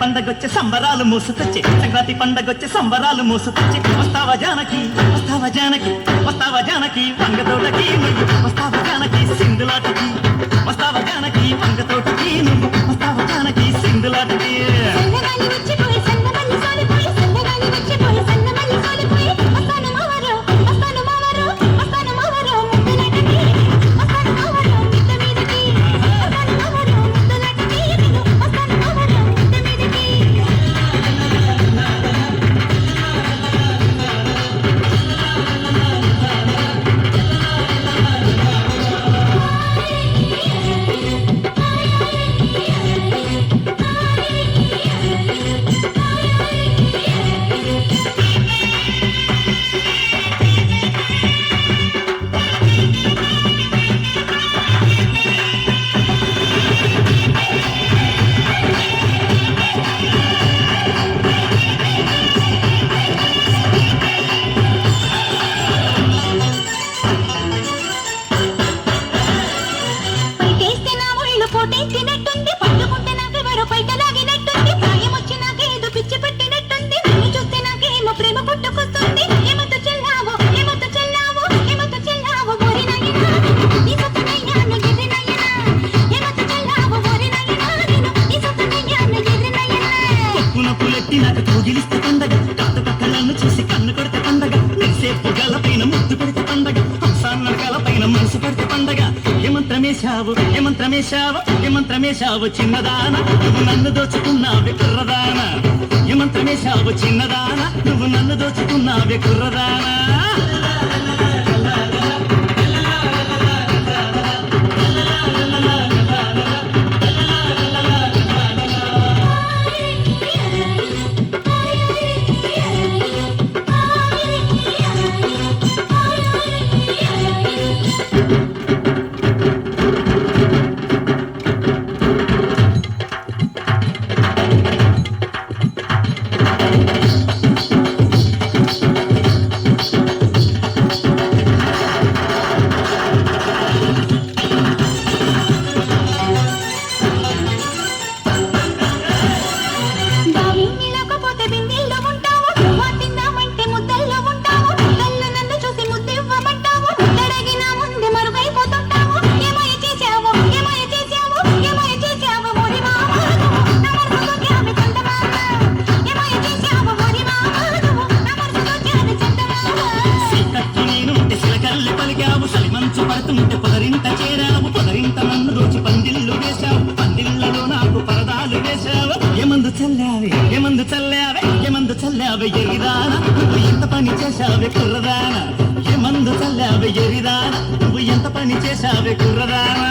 పండగొచ్చే సంబరాలు మోసుకొచ్చే సంక్రాంతి పండగొచ్చే సంబరాలు మోసుకొచ్చే వస్తావా జానకి వస్తావా జానకి వస్తావా జానకి వంగతోటకి నువ్వు వస్తావా జానకి సింధులాటకి వస్తావా జానకి వంగతోటకి నువ్వు వస్తావా జానకి సింధులాటకి నాకు తోగిలిస్తే పండగ కాదు పక్కలను చూసి కన్ను కొడితే పండగ సేపు గలపైన ముద్దు పెడితే పండగ హంసాన్నరకాల పైన మనసు పెడితే పండగ ఏమంత్రమేశావు ఏమంత్రమేశావు ఏమంత్రమేశావు చిన్నదాన నువ్వు నన్ను దోచుకున్నావే కుర్రదాన ఏమంత్రమేశావు చిన్నదాన నువ్వు నన్ను దోచుకున్నావే కుర్రదానా పడుతుంటే పొదరింత చేరావు పొదరింత నన్ను దోచి పందిళ్ళు వేశావు పందిళ్ళలో నాకు పరదాలు వేశావు ఏమందు చల్లావే ఏమందు చల్లావే ఏమందు చల్లావే ఎరిదాన నువ్వు ఎంత పని చేశావే కుర్రదానా ఏమందు చల్లావే ఎరిదాన నువ్వు ఎంత పని చేశావే కుర్రదానా